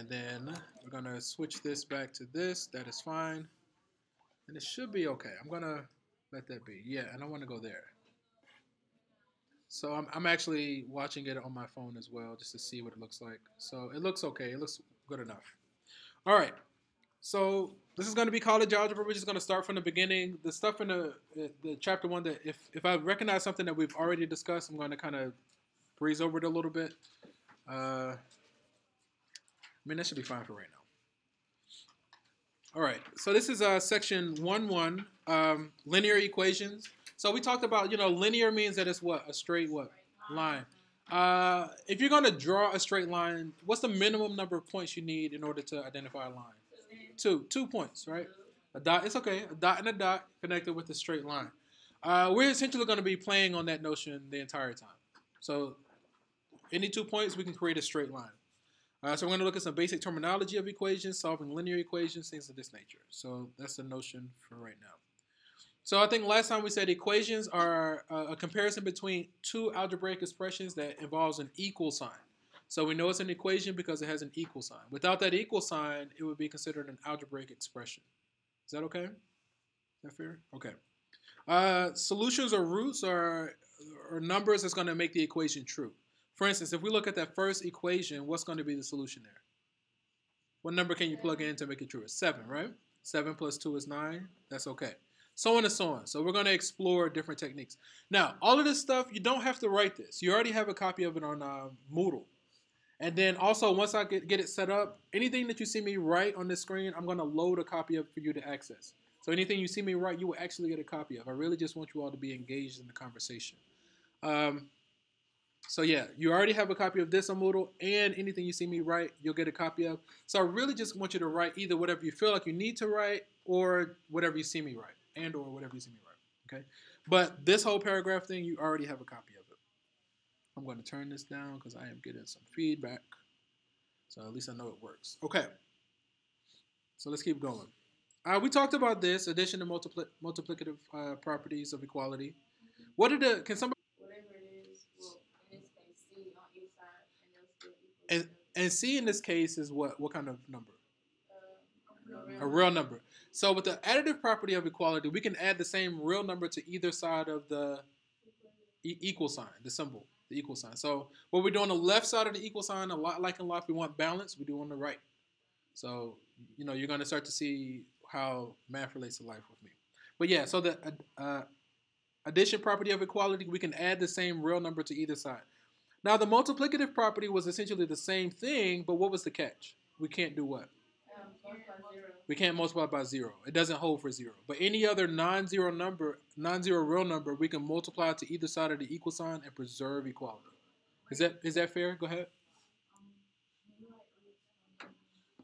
And then we're going to switch this back to this. That is fine. And it should be okay. I'm going to let that be. Yeah, and I want to go there. So I'm actually watching it on my phone as well just to see what it looks like. So it looks okay. It looks good enough. All right. So this is going to be college algebra. We're just going to start from the beginning. The stuff in the chapter 1 that if I recognize something that we've already discussed, I'm going to kind of breeze over it a little bit. I mean, that should be fine for right now. All right, so this is section 1.1, linear equations. So we talked about, linear means that it's what? A straight what? Line. If you're going to draw a straight line, what's the minimum number of points you need in order to identify a line? 2 points, right? A dot, it's okay. A dot and a dot connected with a straight line. We're essentially going to be playing on that notion the entire time. So any 2 points, we can create a straight line. So we're going to look at some basic terminology of equations, solving linear equations, things of this nature. So that's the notion for right now. So I think last time we said equations are a comparison between two algebraic expressions that involves an equal sign. So we know it's an equation because it has an equal sign. Without that equal sign, it would be considered an algebraic expression. Is that okay? Is that fair? Okay. Solutions or roots are numbers that's going to make the equation true. For instance, if we look at that first equation, what's going to be the solution there? What number can you plug in to make it true? It's 7, right? 7 plus 2 is 9. That's okay. So on and so on. So we're going to explore different techniques. Now, all of this stuff, you don't have to write this. You already have a copy of it on Moodle. And then also, once I get it set up, anything that you see me write on this screen, I'm going to load a copy of for you to access. So anything you see me write, you will actually get a copy of. I really just want you all to be engaged in the conversation. So yeah, you already have a copy of this on Moodle, and anything you see me write, you'll get a copy of. So I really just want you to write either whatever you feel like you need to write, or whatever you see me write, and or whatever you see me write, okay? But this whole paragraph thing, you already have a copy of it. I'm going to turn this down because I am getting some feedback. So at least I know it works. Okay, so let's keep going. We talked about this, addition and multiplicative properties of equality. What are can somebody... And C in this case is what? What kind of number? A real number. So with the additive property of equality, we can add the same real number to either side of the equal sign, the symbol, the equal sign. So what we do on the left side of the equal sign, a lot like in life, we want balance. We do on the right. So, you're going to start to see how math relates to life with me. But yeah, so the addition property of equality, we can add the same real number to either side. Now, the multiplicative property was essentially the same thing, but what was the catch? We can't do what? We can't multiply by 0. It doesn't hold for 0. But any other non-zero real number, we can multiply to either side of the equal sign and preserve equality. Is that fair? Go ahead.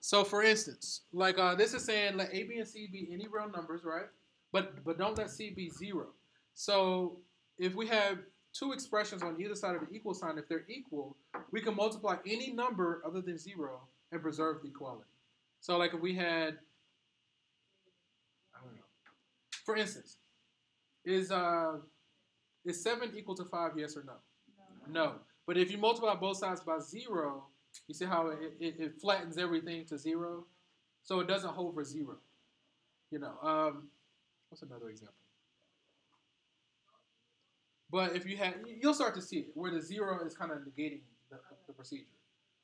So, for instance, like this is saying let A, B, and C be any real numbers, right? But don't let C be 0. So, if we have two expressions on either side of the equal sign, if they're equal, we can multiply any number other than 0 and preserve the equality. So like if we had, I don't know, for instance, is 7 equal to 5, yes or no? No. But if you multiply both sides by 0, you see how it flattens everything to 0? So it doesn't hold for 0. What's another example? But if you had, you'll start to see it, where the 0 is kind of negating the procedure.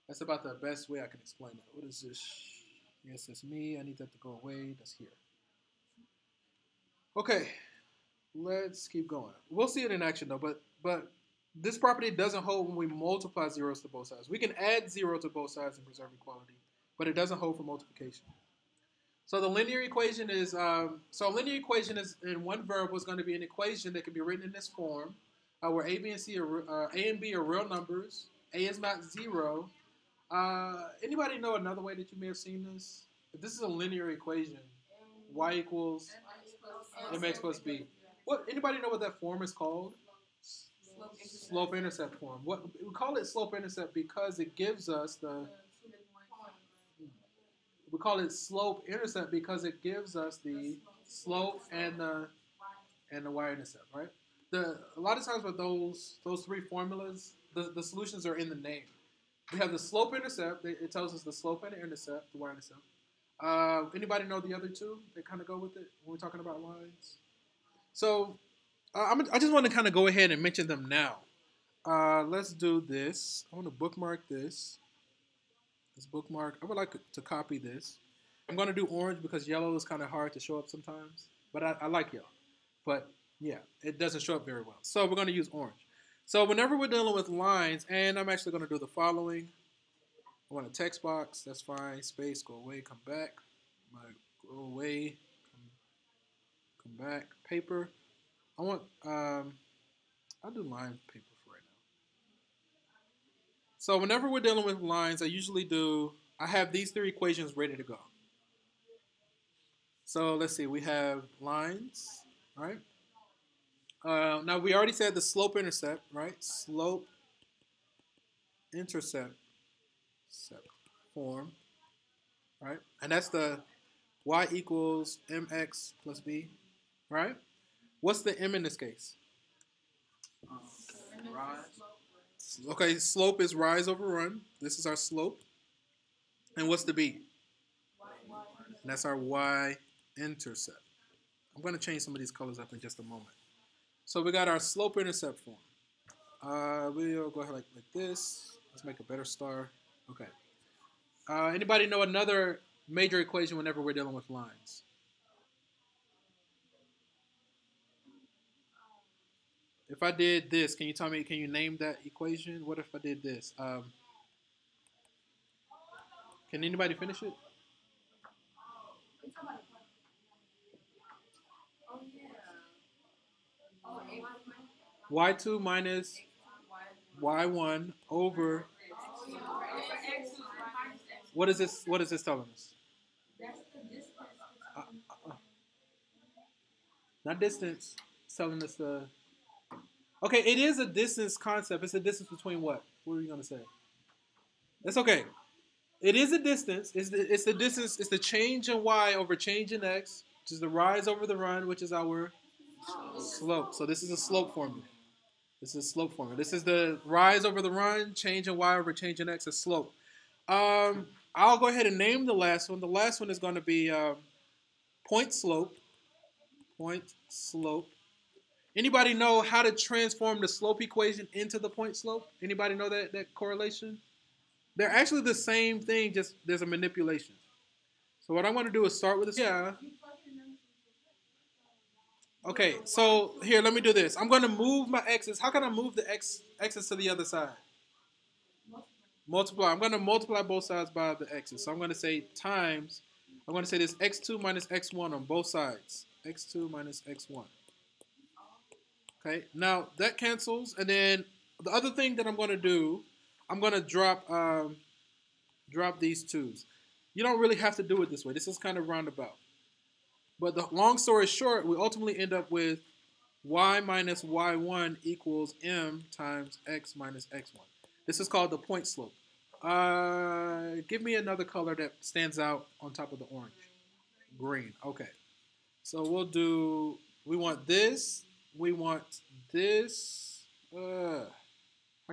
That's about the best way I can explain it. What is this? Yes, it's me. I need that to go away. That's here. Okay, let's keep going. We'll see it in action, though. But this property doesn't hold when we multiply zeros to both sides. We can add 0 to both sides and preserve equality, but it doesn't hold for multiplication. So the linear equation is, in one variable is going to be an equation that can be written in this form, where A, B, and C are A and B are real numbers. A is not 0. Anybody know another way that you may have seen this? If this is a linear equation, y equals mx plus b. Anybody know what that form is called? Slope-intercept form. We call it slope-intercept because it gives us the... We call it slope-intercept because it gives us the slope and the y-intercept, right? A lot of times with those three formulas, the solutions are in the name. We have the slope-intercept. It tells us the slope and the intercept, the y-intercept. Anybody know the other two that kind of go with it when we're talking about lines? So I just want to kind of go ahead and mention them now. Let's do this. I want to bookmark this. This bookmark. I would like to copy this. I'm going to do orange because yellow is kind of hard to show up sometimes. But I like yellow. But yeah, it doesn't show up very well. So we're going to use orange. So whenever we're dealing with lines, and I'm actually going to do the following. I want a text box. That's fine. Space, go away, come back. Go away, come back. Paper. I want, I'll do line paper for right now. So whenever we're dealing with lines, I have these three equations ready to go. So let's see, we have lines, right? Now we already said the slope-intercept, right? Slope-intercept form, right? And that's the y equals mx plus b, right? What's the m in this case? Rise. Okay, slope is rise over run. This is our slope. And what's the b? And that's our y-intercept. I'm going to change some of these colors up in just a moment. So we got our slope-intercept form. We'll go ahead like this. Let's make a better star. Okay. Anybody know another major equation whenever we're dealing with lines? If I did this, can you name that equation? What if I did this? Can anybody finish it? Y2 minus Y1 over. What is this? What is this telling us? Not distance. It's telling us the. Okay, it is a distance concept. It's a distance between what? What are you gonna say? That's okay. It is a distance. It's the distance. It's the change in y over change in x, which is the rise over the run, which is our slope. So this is a slope formula. This is slope formula. This is the rise over the run, change in y over change in x, is slope. I'll go ahead and name the last one. The last one is going to be point slope. Point slope. Anybody know how to transform the slope equation into the point slope? Anybody know that correlation? They're actually the same thing, just there's a manipulation. So what I'm going to do is start with this. Yeah. Okay, so here, let me do this. I'm going to move my x's. How can I move the x's to the other side? Multiply. I'm going to multiply both sides by the x's. So I'm going to say times, I'm going to say this x2 minus x1 on both sides. x2 minus x1. Okay, now that cancels. And then the other thing that I'm going to do, I'm going to drop these twos. You don't really have to do it this way. This is kind of roundabout. But the long story short, we ultimately end up with y minus y1 equals m times x minus x1. This is called the point slope. Give me another color that stands out on top of the orange. Green. Okay. So we'll do, we want this. We want this. How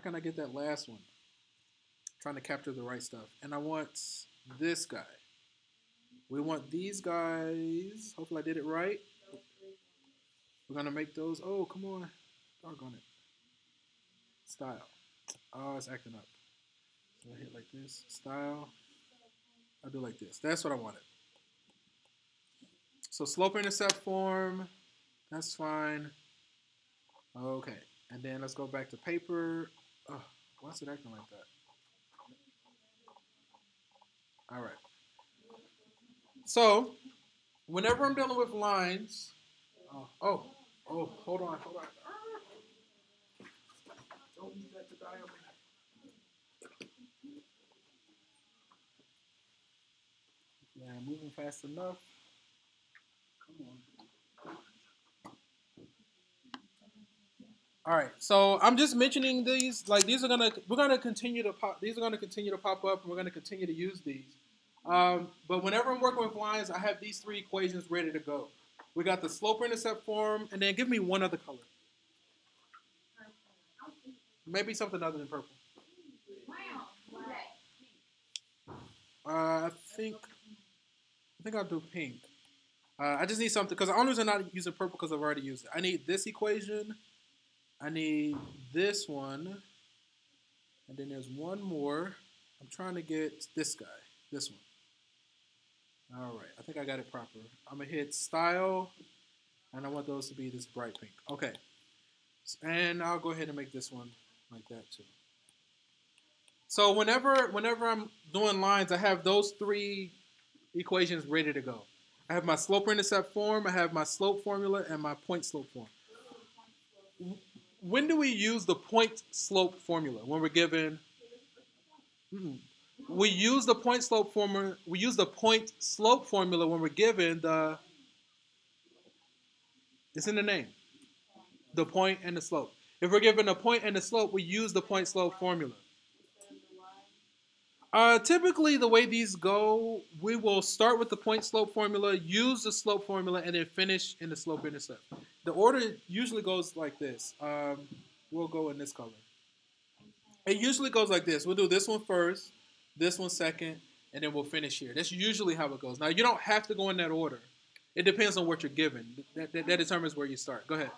can I get that last one? I'm trying to capture the right stuff. And I want this guy. We want these guys. Hopefully I did it right. We're going to make those. Oh, come on. Doggone it. Style. Oh, it's acting up. So I hit like this. Style. I'll do like this. That's what I wanted. So slope-intercept form. That's fine. Okay. And then let's go back to paper. Oh, why is it acting like that? All right. So, whenever I'm dealing with lines, hold on. Don't need that to die on me. Yeah, moving fast enough. Come on. All right, so I'm just mentioning these. Like these are we're gonna continue to pop. These are gonna continue to pop up, and we're gonna continue to use these. But whenever I'm working with lines, I have these three equations ready to go. We got the slope-intercept form, and then give me one other color. Maybe something other than purple. I think I'll do pink. I just need something because the only reason I'm not using purple because I've already used it. I need this equation. I need this one, and then there's one more. I'm trying to get this guy, this one. All right, I think I got it proper. I'm gonna hit style, and I want those to be this bright pink. Okay, and I'll go ahead and make this one like that too. So whenever I'm doing lines, I have those three equations ready to go. I have my slope-intercept form, I have my slope formula, and my point-slope form. When do we use the point-slope formula? When we're given... We use the point-slope formula. We use the point-slope formula when we're given the... It's in the name. The point and the slope. If we're given a point and a slope, we use the point-slope formula. Typically, the way these go, we will start with the point-slope formula, use the slope formula, and then finish in the slope-intercept. The order usually goes like this. We'll go in this color. It usually goes like this. We'll do this one first, this one second, and then we'll finish here. That's usually how it goes. Now, you don't have to go in that order. It depends on what you're given. That determines where you start. Go ahead.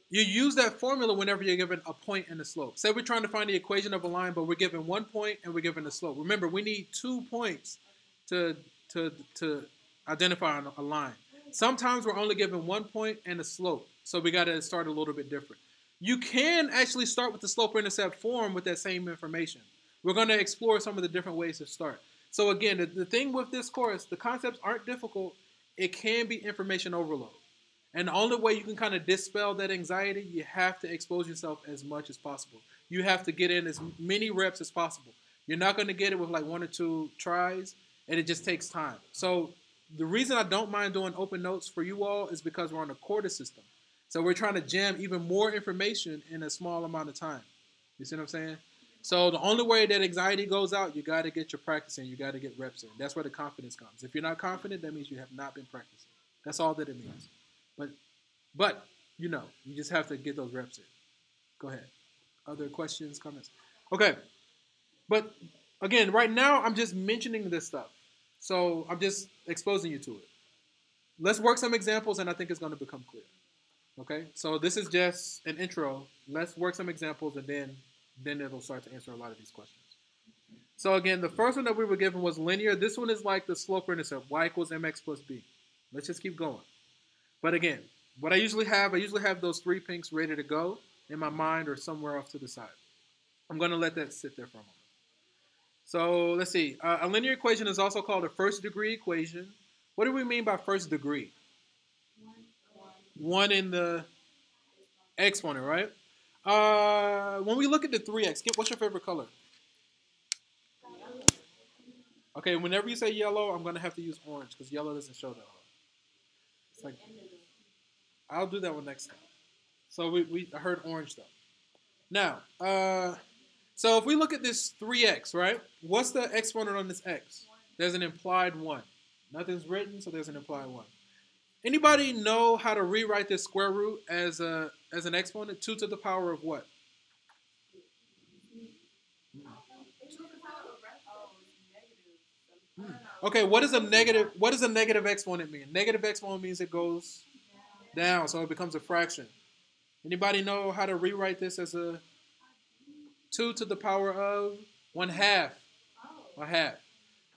You use that formula whenever you're given a point and a slope. Say we're trying to find the equation of a line, but we're given 1 point and we're given a slope. Remember, we need 2 points to identify a line. Sometimes we're only given 1 point and a slope, so we got to start a little bit different. You can actually start with the slope-intercept form with that same information. We're going to explore some of the different ways to start. So again, the thing with this course, the concepts aren't difficult. It can be information overload. And the only way you can kind of dispel that anxiety, you have to expose yourself as much as possible. You have to get in as many reps as possible. You're not going to get it with like 1 or 2 tries, and it just takes time. So the reason I don't mind doing open notes for you all is because we're on a quarter system. So we're trying to jam even more information in a small amount of time. You see what I'm saying? So the only way that anxiety goes out, you got to get your practice in. You got to get reps in. That's where the confidence comes. If you're not confident, that means you have not been practicing. That's all that it means. But you know, you just have to get those reps in. Go ahead. Other questions, comments? Okay. But again, right now I'm just mentioning this stuff. So I'm just exposing you to it. Let's work some examples and I think it's going to become clear. Okay? So this is just an intro. Let's work some examples and then it'll start to answer a lot of these questions. So again, the first one that we were given was linear. This one is like the slope-intercept, y equals mx plus b. Let's just keep going. But again, what I usually have those 3 pinks ready to go in my mind or somewhere off to the side. I'm going to let that sit there for a moment. So let's see. A linear equation is also called a first-degree equation. What do we mean by first degree? 1 in the exponent, right? When we look at the 3x, what's your favorite color? Okay, whenever you say yellow, I'm going to have to use orange because yellow doesn't show that well. It's like, I'll do that one next time. So I heard orange though. Now, so if we look at this 3x, right? What's the exponent on this x? There's an implied 1. Nothing's written, so there's an implied 1. Anybody know how to rewrite this square root as an exponent? 2 to the power of what? Okay, what does a negative exponent mean? Negative exponent means it goes down, so it becomes a fraction. Anybody know how to rewrite this as a 2 to the power of 1/2? 1/2.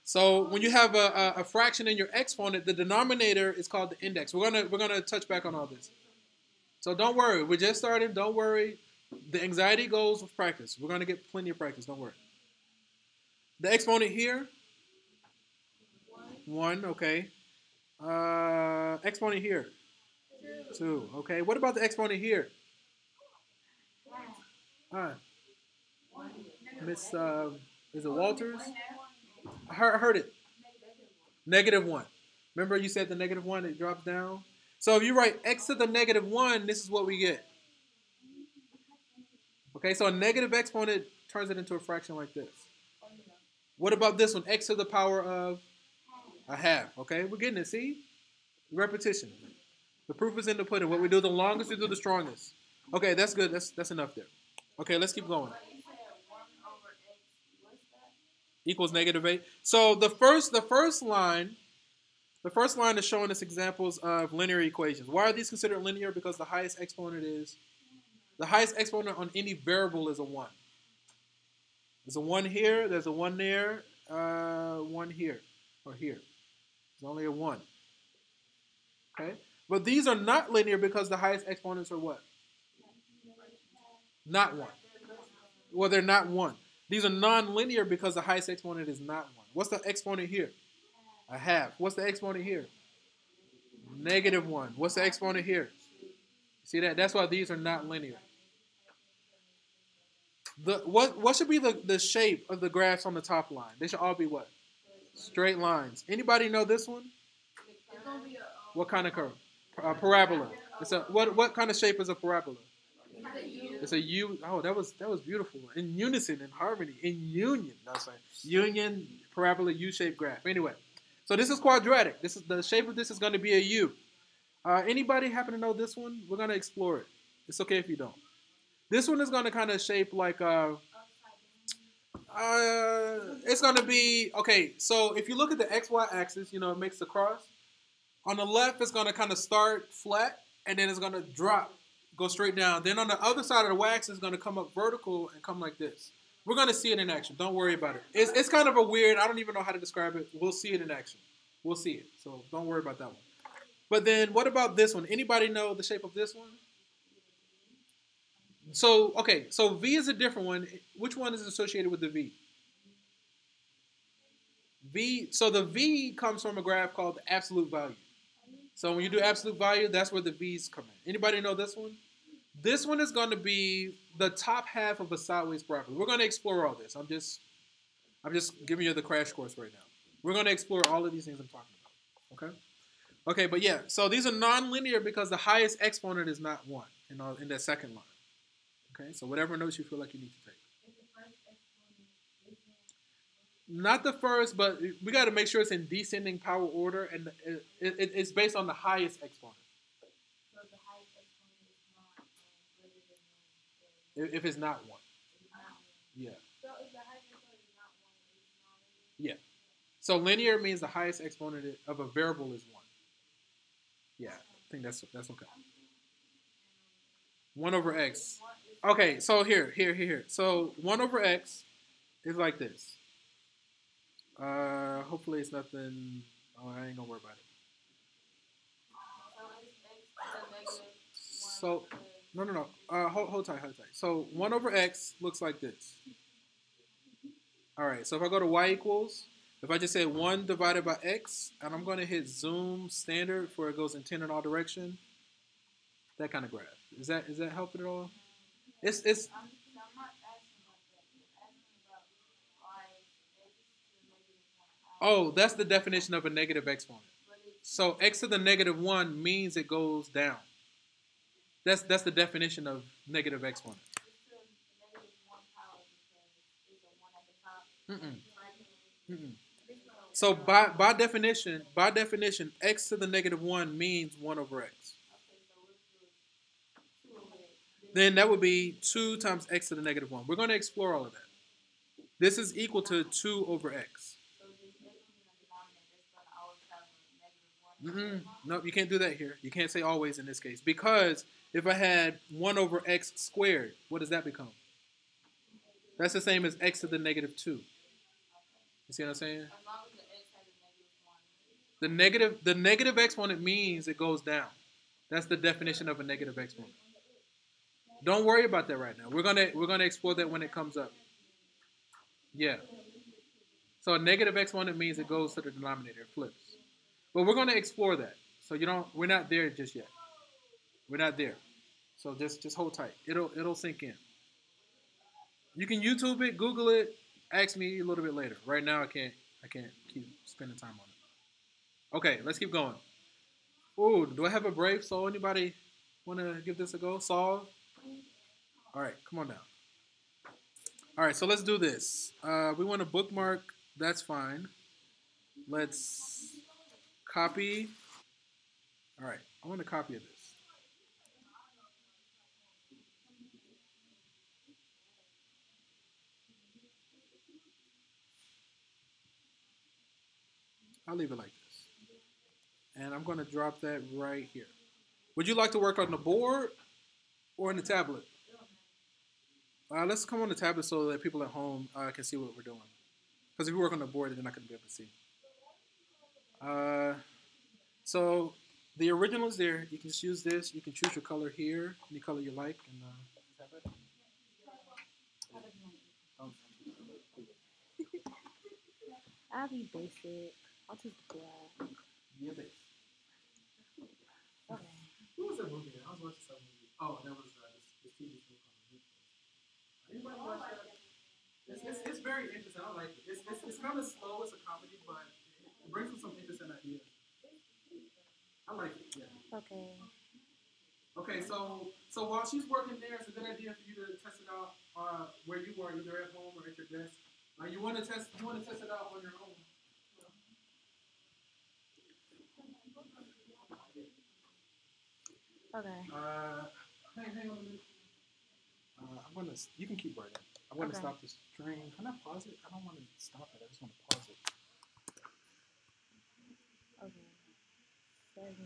So when you have a fraction in your exponent, the denominator is called the index. We're gonna touch back on all this. So don't worry, we're just starting. Don't worry. The anxiety goes with practice. We're gonna get plenty of practice. Don't worry. The exponent here, 1. Okay. Exponent here, 2. Okay. What about the exponent here? Miss, is it Walters? I heard it. -1. Remember you said the -1, it drops down? So if you write x to the -1, this is what we get. Okay, so a negative exponent turns it into a fraction like this. What about this one? X to the power of 1/2. Okay, we're getting it, see? Repetition. The proof is in the pudding. What we do the longest, we do the strongest. Okay, that's good. That's enough there. Okay, let's keep going. equals -8. So the first line is showing us examples of linear equations. Why are these considered linear? Because the highest exponent on any variable is a 1. There's a 1 here, there's a 1 there, 1 here, or here. There's only a 1. Okay? But these are not linear because the highest exponents are what? Not 1. Well, they're not 1. These are non-linear because the highest exponent is not 1. What's the exponent here? A half. What's the exponent here? -1. What's the exponent here? See that? That's why these are not linear. What should be the shape of the graphs on the top line? They should all be what? Straight lines. Anybody know this one? What kind of curve? Parabola. It's a what kind of shape is a parabola? It's a U. Oh, that was beautiful. In unison, in harmony, in union. That's right. Union, parabola, U-shaped graph. Anyway, so this is quadratic. This is the shape of this is going to be a U. Anybody happen to know this one? We're going to explore it. It's okay if you don't. This one is going to kind of shape like it's going to be okay. So if you look at the XY axis, it makes the cross. On the left, it's going to kind of start flat, and then it's going to drop. Go straight down. Then on the other side of the wax, it's going to come up vertical and come like this. We're going to see it in action. Don't worry about it. It's kind of a weird, I don't even know how to describe it. We'll see it in action. We'll see it. So don't worry about that one. But then what about this one? Anybody know the shape of this one? So, okay. So V is a different one. Which one is associated with the V? So the V comes from a graph called the absolute value. So when you do absolute value, that's where the V's come in. Anybody know this one? This one is going to be the top half of a sideways parabola. We're going to explore all this. I'm just giving you the crash course right now. We're going to explore all of these things I'm talking about. Okay? Okay, but yeah. So these are non-linear because the highest exponent is not 1 in that second line. Okay? So whatever notes you feel like you need to take. Not the first, but we got to make sure it's in descending power order, and it's based on the highest exponent. So the highest exponent is not greater than if it's not 1. Yeah. So if the highest exponent is not 1, it's not linear? Yeah. So linear means the highest exponent of a variable is 1. Yeah, I think that's okay. 1 over x. Okay, so here. So 1 over x is like this. Hopefully it's nothing. Oh, I ain't gonna worry about it. So no. Hold tight. So 1 over x looks like this. All right. So if I go to y equals, if I just say 1 divided by x, and I'm gonna hit zoom standard for it goes in 10 in all direction. That kind of graph. Is that helping at all? It's. Oh, that's the definition of a negative exponent. So x to the -1 means it goes down. That's the definition of negative exponent. So by definition, x to the -1 means 1 over x. Then that would be 2 times x to the -1. We're going to explore all of that. This is equal to 2 over x. No, you can't do that here. You can't say always in this case. Because if I had 1 over x squared, what does that become? That's the same as x to the -2. You see what I'm saying? The negative exponent means it goes down. That's the definition of a negative exponent. Don't worry about that right now. We're gonna explore that when it comes up. Yeah. So a negative exponent means it goes to the denominator, it flips. But we're gonna explore that. So we're not there just yet. We're not there. So just hold tight. It'll sink in. You can YouTube it, Google it, ask me a little bit later. Right now I can't keep spending time on it. Okay, let's keep going. Ooh, do I have a brave soul? Anybody want to give this a go? Solve? All right, come on down. All right, so let's do this. We want to bookmark. That's fine. Let's copy. All right, I want a copy of this. I'll leave it like this. And I'm going to drop that right here. Would you like to work on the board or in the tablet? Let's come on the tablet so that people at home can see what we're doing. Because if you work on the board, they're not going to be able to see. So the original is there. You can just use this. You can choose your color here, any color you like. And I'll be basic. I'll choose black. Yeah, basic. Okay. Who was that movie? I was watching some movie. Oh, that was this TV show called. Anybody watch that? It's very interesting. I like it. It's kind of slow. It's a comedy, but it brings up some interesting ideas. I like it. Yeah. Okay. Okay. So while she's working there, it's a good idea for you to test it out where you are, either at home or at your desk. You want to test it out on your own. Okay. Hang on a minute. You can keep writing. I want to stop this string. Can I pause it? I don't want to stop it. I just want to pause it. Okay. 7.